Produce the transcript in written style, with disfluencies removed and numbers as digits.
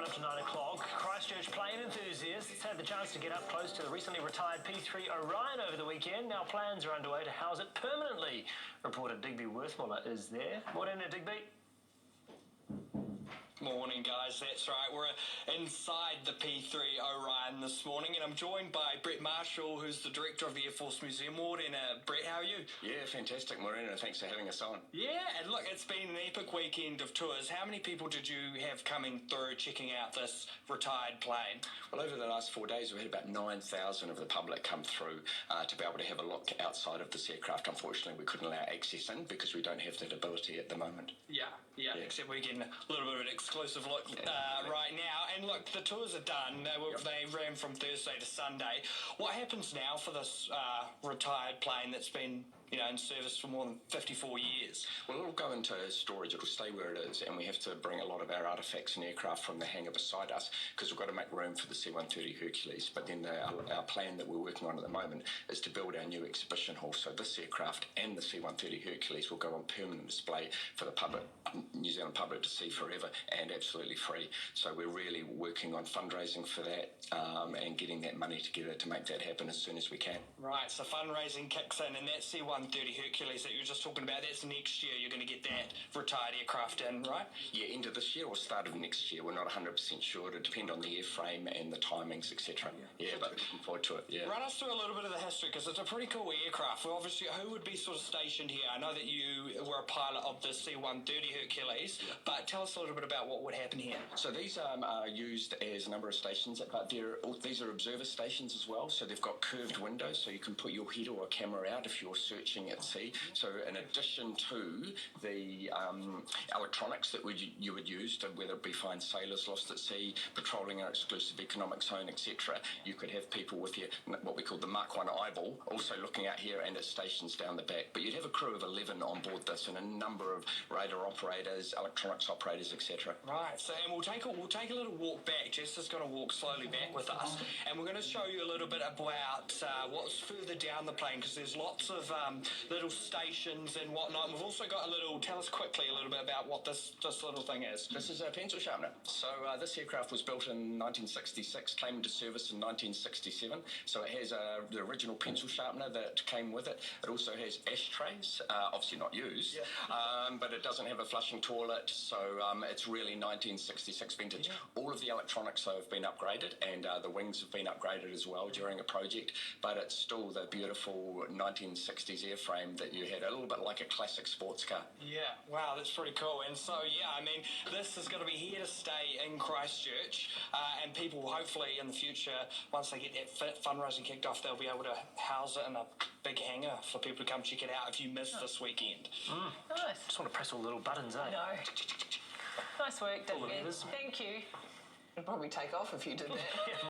Up to 9 o'clock, Christchurch plane enthusiasts had the chance to get up close to the recently retired P-3 Orion over the weekend. Now plans are underway to house it permanently. Reporter Digby Worthmuller is there. Morning, Digby. Morning, guys. That's right. We're inside the P-3 Orion this morning, and I'm joined by Brett Marshall, who's the director of the Air Force Museum. Morning, Brett. How are you? Yeah, fantastic, Morena. Thanks for having us on. Yeah, and look, it's been an epic weekend of tours. How many people did you have coming through checking out this retired plane? Well, over the last 4 days, we've had about 9,000 of the public come through to be able to have a look outside of this aircraft. Unfortunately, we couldn't allow access in because we don't have that ability at the moment. Yeah. Except we're getting a little bit of an exclusive look right now. And look, the tours are done. They ran from Thursday to Sunday. What happens now for this retired plane that's been in service for more than 54 years? Well, it'll go into storage. It'll stay where it is, and we have to bring a lot of our artefacts and aircraft from the hangar beside us because we've got to make room for the C-130 Hercules. But then our plan that we're working on at the moment is to build our new exhibition hall. So this aircraft and the C-130 Hercules will go on permanent display for the public, New Zealand public, to see forever and absolutely free. So we're really working on fundraising for that and getting that money together to make that happen as soon as we can. Right, so fundraising kicks in, and that C-130 Hercules that you were just talking about, that's next year. You're going to get that retired aircraft in, right? Yeah, end of this year or start of next year. We're not 100% sure. It'll depend on the airframe and the timings, etc. Yeah, but looking forward to it, yeah. Run us through a little bit of the history, because it's a pretty cool aircraft. Well, obviously, who would be sort of stationed here? I know that you were a pilot of the C-130 Hercules, but tell us a little bit about what would happen here. So these are used as a number of stations, but these are observer stations as well. So they've got curved windows, so you can put your head or a camera out if you're searching at sea. So in addition to the electronics that you would use, to, whether it be find sailors lost at sea, patrolling our exclusive economic zone, etc., you could have people with what we call the Mark 1 eyeball also looking out here and at stations down the back. But you'd have a crew of 11 on board this and a number of radar operators, electronics operators, etc. Right, so and we'll take a little walk back. Jess is going to walk slowly back with us, and we're going to show you a little bit about what's further down the plane, because there's lots of little stations and whatnot. And we've also got tell us quickly a little bit about what this little thing is. This is a pencil sharpener. So this aircraft was built in 1966, came into service in 1967. So it has the original pencil sharpener that came with it. It also has ashtrays, obviously not used, but it doesn't have a flushing toilet. So it's really 1966 vintage. Yeah. All of the electronics have been upgraded, and the wings have been upgraded as well during a project, but it's still the beautiful 1960s airframe that you had, a little bit like a classic sports car. Yeah, wow, that's pretty cool. And so, yeah, I mean, this is going to be here to stay in Christchurch, and people hopefully in the future, once they get that fundraising kicked off, they'll be able to house it in a big hangar for people to come check it out if you missed this weekend. Nice. Just want to press all the little buttons, eh? No. Nice work, David. Thank you. It'd probably take off if you did that.